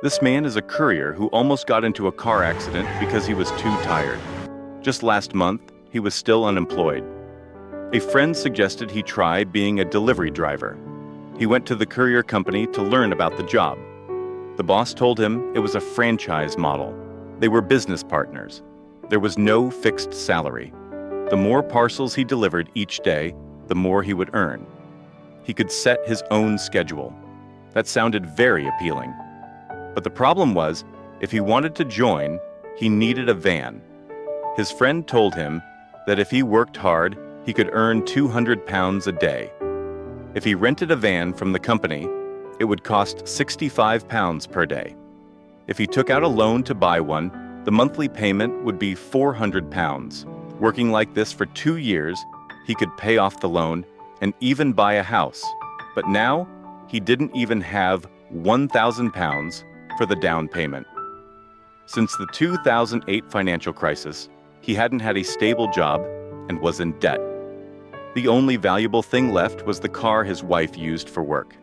This man is a courier who almost got into a car accident because he was too tired. Just last month, he was still unemployed. A friend suggested he try being a delivery driver. He went to the courier company to learn about the job. The boss told him it was a franchise model. They were business partners. There was no fixed salary. The more parcels he delivered each day, the more he would earn. He could set his own schedule. That sounded very appealing. But the problem was, if he wanted to join, he needed a van. His friend told him that if he worked hard, he could earn £200 a day. If he rented a van from the company, it would cost £65 per day. If he took out a loan to buy one, the monthly payment would be £400. Working like this for 2 years, he could pay off the loan and even buy a house. But now, he didn't even have £1,000 for the down payment. Since the 2008 financial crisis, he hadn't had a stable job and was in debt. The only valuable thing left was the car his wife used for work.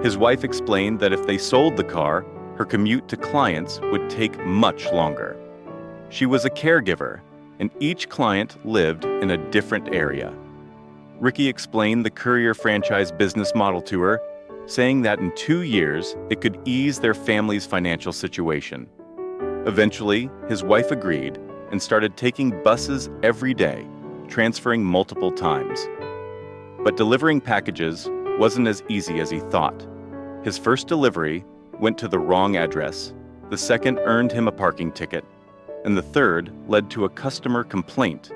His wife explained that if they sold the car, her commute to clients would take much longer. She was a caregiver, and each client lived in a different area. Ricky explained the courier franchise business model to her, saying that in 2 years, it could ease their family's financial situation. Eventually, his wife agreed and started taking buses every day, transferring multiple times. But delivering packages wasn't as easy as he thought. His first delivery went to the wrong address, the second earned him a parking ticket, and the third led to a customer complaint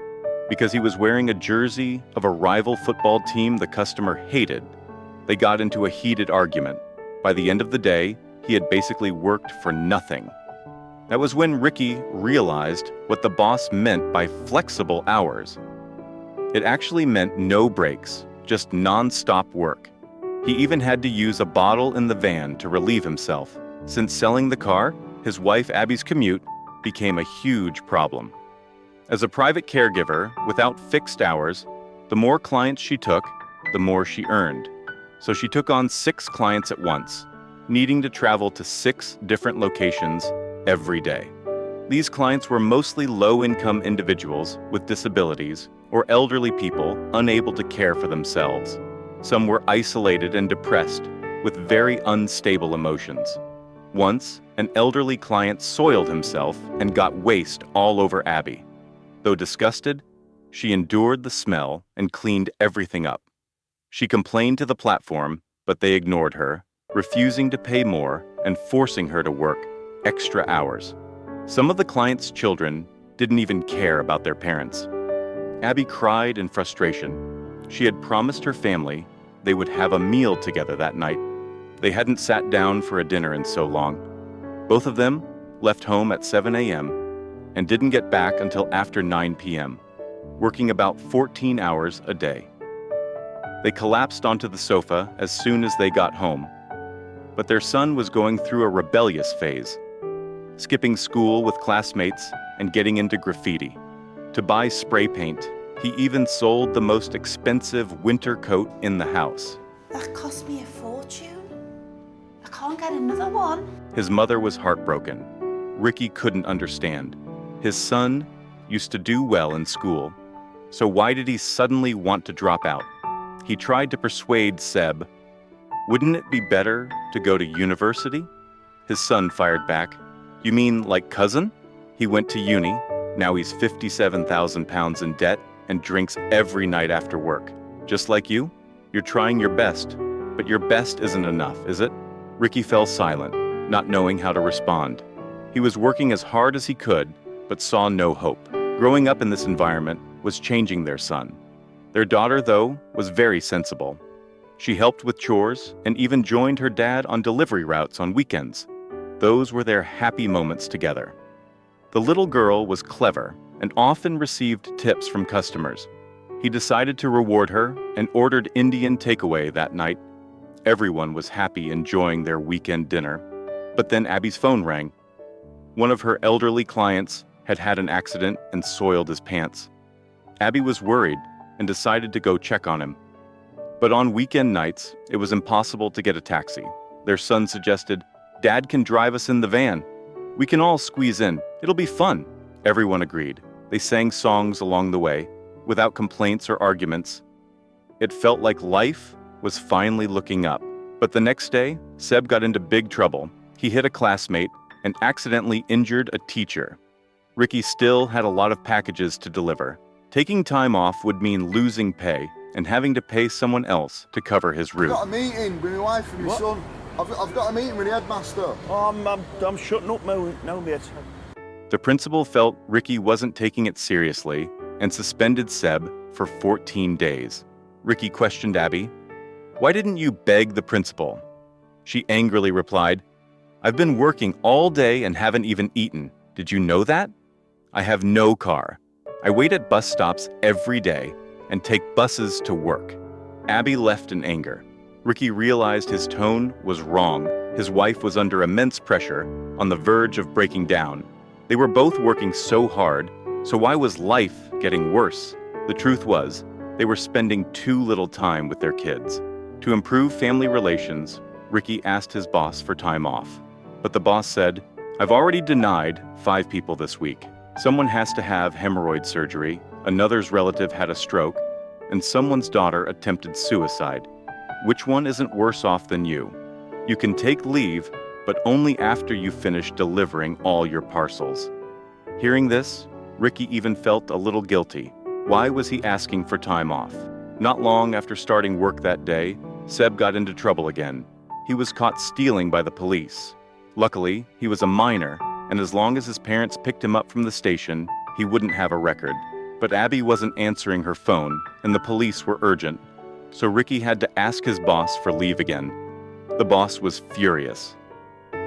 because he was wearing a jersey of a rival football team the customer hated. They got into a heated argument. By the end of the day, he had basically worked for nothing. That was when Ricky realized what the boss meant by flexible hours. It actually meant no breaks, just non-stop work. He even had to use a bottle in the van to relieve himself. Since selling the car, his wife Abby's commute became a huge problem. As a private caregiver without fixed hours, the more clients she took, the more she earned. So she took on 6 clients at once, needing to travel to 6 different locations every day. These clients were mostly low-income individuals with disabilities or elderly people unable to care for themselves. Some were isolated and depressed, with very unstable emotions. Once, an elderly client soiled himself and got waste all over Abby. Though disgusted, she endured the smell and cleaned everything up. She complained to the platform, but they ignored her, refusing to pay more and forcing her to work extra hours. Some of the clients' children didn't even care about their parents. Abby cried in frustration. She had promised her family they would have a meal together that night. They hadn't sat down for a dinner in so long. Both of them left home at 7 a.m. and didn't get back until after 9 p.m., working about 14 hours a day. They collapsed onto the sofa as soon as they got home. But their son was going through a rebellious phase, skipping school with classmates and getting into graffiti. To buy spray paint, he even sold the most expensive winter coat in the house. That cost me a fortune. I can't get another one. His mother was heartbroken. Ricky couldn't understand. His son used to do well in school, so why did he suddenly want to drop out? He tried to persuade Seb. Wouldn't it be better to go to university? His son fired back. You mean like cousin? He went to uni. Now he's £57,000 in debt and drinks every night after work. Just like you, you're trying your best, but your best isn't enough, is it? Ricky fell silent, not knowing how to respond. He was working as hard as he could, but saw no hope. Growing up in this environment was changing their son. Their daughter, though, was very sensible. She helped with chores and even joined her dad on delivery routes on weekends. Those were their happy moments together. The little girl was clever and often received tips from customers. He decided to reward her and ordered Indian takeaway that night. Everyone was happy enjoying their weekend dinner. But then Abby's phone rang. One of her elderly clients had had an accident and soiled his pants. Abby was worried and decided to go check on him. But on weekend nights, it was impossible to get a taxi. Their son suggested, Dad can drive us in the van. We can all squeeze in. It'll be fun." Everyone agreed. They sang songs along the way, without complaints or arguments. It felt like life was finally looking up. But the next day, Seb got into big trouble. He hit a classmate and accidentally injured a teacher. Ricky still had a lot of packages to deliver. Taking time off would mean losing pay and having to pay someone else to cover his I've route. got a meeting with my wife and my What? son. I've got a meeting with the headmaster. I'm shutting up now, mate. The principal felt Ricky wasn't taking it seriously and suspended Seb for 14 days. Ricky questioned Abby, "Why didn't you beg the principal?" She angrily replied, "I've been working all day and haven't even eaten. Did you know that? I have no car. I wait at bus stops every day and take buses to work." Abby left in anger. Ricky realized his tone was wrong. His wife was under immense pressure, on the verge of breaking down. They were both working so hard, so why was life getting worse? The truth was, they were spending too little time with their kids. To improve family relations, Ricky asked his boss for time off. But the boss said, "I've already denied 5 people this week. Someone has to have hemorrhoid surgery, another's relative had a stroke, and someone's daughter attempted suicide. Which one isn't worse off than you? You can take leave, but only after you finish delivering all your parcels." Hearing this, Ricky even felt a little guilty. Why was he asking for time off? Not long after starting work that day, Seb got into trouble again. He was caught stealing by the police. Luckily, he was a minor, and as long as his parents picked him up from the station, he wouldn't have a record. But Abby wasn't answering her phone, and the police were urgent. So Ricky had to ask his boss for leave again. The boss was furious.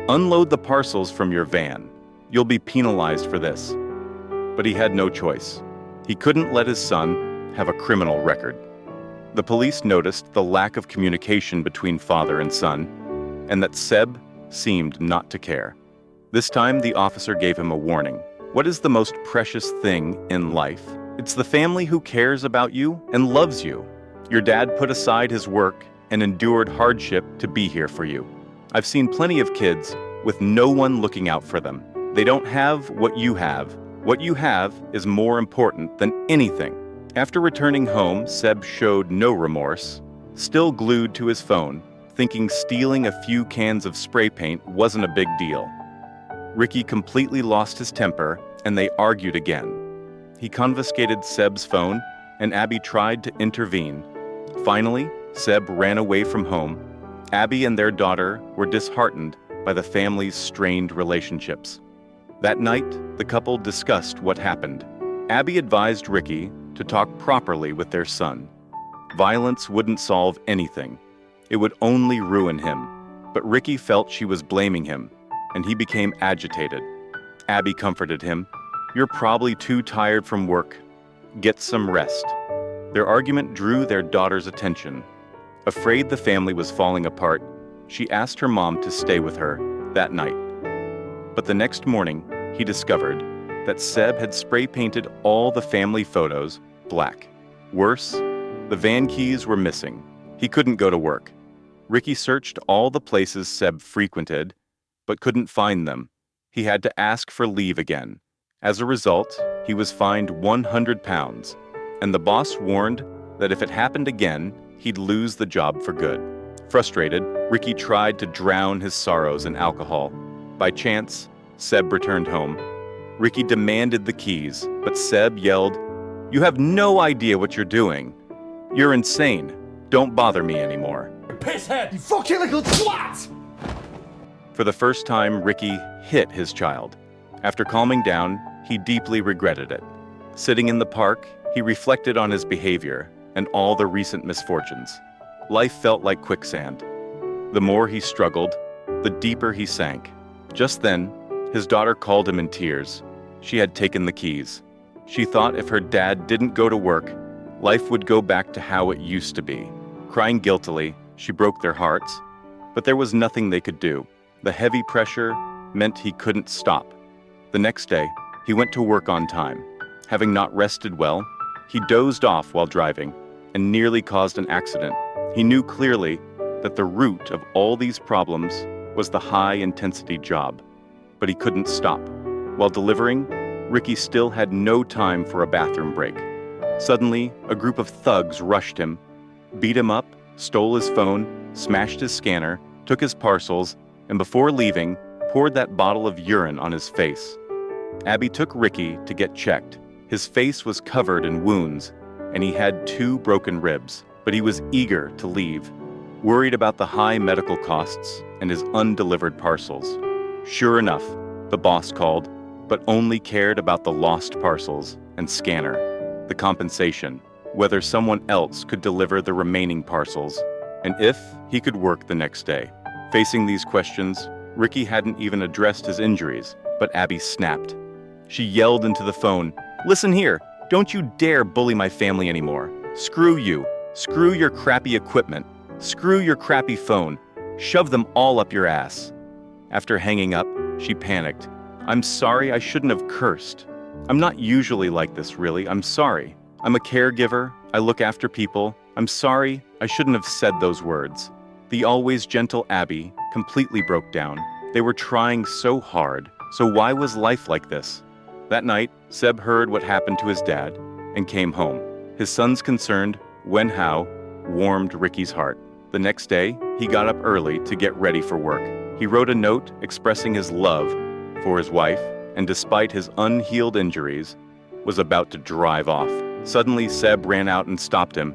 "Unload the parcels from your van. You'll be penalized for this." But he had no choice. He couldn't let his son have a criminal record. The police noticed the lack of communication between father and son, and that Seb seemed not to care. This time, the officer gave him a warning. What is the most precious thing in life? It's the family who cares about you and loves you. Your dad put aside his work and endured hardship to be here for you. I've seen plenty of kids with no one looking out for them. They don't have what you have. What you have is more important than anything. After returning home, Seb showed no remorse, still glued to his phone, thinking stealing a few cans of spray paint wasn't a big deal. Ricky completely lost his temper, and they argued again. He confiscated Seb's phone, and Abby tried to intervene. Finally, Seb ran away from home. Abby and their daughter were disheartened by the family's strained relationships. That night, the couple discussed what happened. Abby advised Ricky to talk properly with their son. Violence wouldn't solve anything. It would only ruin him. But Ricky felt she was blaming him, and he became agitated. Abby comforted him. "You're probably too tired from work. Get some rest." Their argument drew their daughter's attention. Afraid the family was falling apart, she asked her mom to stay with her that night. But the next morning, he discovered that Seb had spray painted all the family photos black. Worse, the van keys were missing. He couldn't go to work. Ricky searched all the places Seb frequented, but couldn't find them. He had to ask for leave again. As a result, he was fined £100, and the boss warned that if it happened again, he'd lose the job for good. Frustrated, Ricky tried to drown his sorrows in alcohol. By chance, Seb returned home. Ricky demanded the keys, but Seb yelled, "You have no idea what you're doing. You're insane. Don't bother me anymore." Pisshead! You fucking little twat! For the first time, Ricky hit his child. After calming down, he deeply regretted it. Sitting in the park, he reflected on his behavior and all the recent misfortunes. Life felt like quicksand. The more he struggled, the deeper he sank. Just then, his daughter called him in tears. She had taken the keys. She thought if her dad didn't go to work, life would go back to how it used to be. Crying guiltily, she broke their hearts, but there was nothing they could do. The heavy pressure meant he couldn't stop. The next day, he went to work on time. Having not rested well, he dozed off while driving and nearly caused an accident. He knew clearly that the root of all these problems was the high-intensity job, but he couldn't stop. While delivering, Ricky still had no time for a bathroom break. Suddenly, a group of thugs rushed him, beat him up, stole his phone, smashed his scanner, took his parcels, and before leaving, poured that bottle of urine on his face. Abby took Ricky to get checked. His face was covered in wounds, and he had 2 broken ribs, but he was eager to leave, worried about the high medical costs and his undelivered parcels. Sure enough, the boss called, but only cared about the lost parcels and scanner, the compensation, whether someone else could deliver the remaining parcels, and if he could work the next day. Facing these questions, Ricky hadn't even addressed his injuries, but Abby snapped. She yelled into the phone, "Listen here, don't you dare bully my family anymore. Screw you. Screw your crappy equipment. Screw your crappy phone. Shove them all up your ass." After hanging up, she panicked. "I'm sorry, I shouldn't have cursed. I'm not usually like this, really. I'm sorry. I'm a caregiver. I look after people. I'm sorry, I shouldn't have said those words." The always gentle Abby completely broke down. They were trying so hard, so why was life like this? That night, Seb heard what happened to his dad and came home. His son's concerned, when-how, warmed Ricky's heart. The next day, he got up early to get ready for work. He wrote a note expressing his love for his wife, and despite his unhealed injuries, was about to drive off. Suddenly, Seb ran out and stopped him.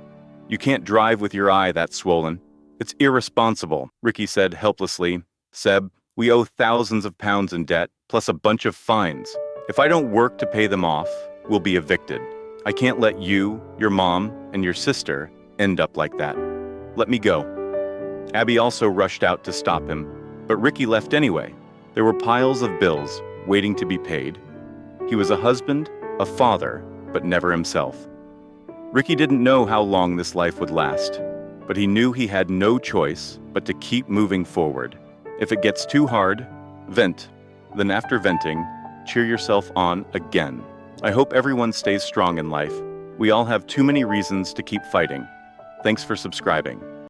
"You can't drive with your eye that swollen. It's irresponsible," Ricky said helplessly. "Seb, we owe thousands of pounds in debt, plus a bunch of fines. If I don't work to pay them off, we'll be evicted. I can't let you, your mom, and your sister end up like that. Let me go." Abby also rushed out to stop him, but Ricky left anyway. There were piles of bills waiting to be paid. He was a husband, a father, but never himself. Ricky didn't know how long this life would last, but he knew he had no choice but to keep moving forward. If it gets too hard, vent. Then after venting, cheer yourself on again. I hope everyone stays strong in life. We all have too many reasons to keep fighting. Thanks for subscribing.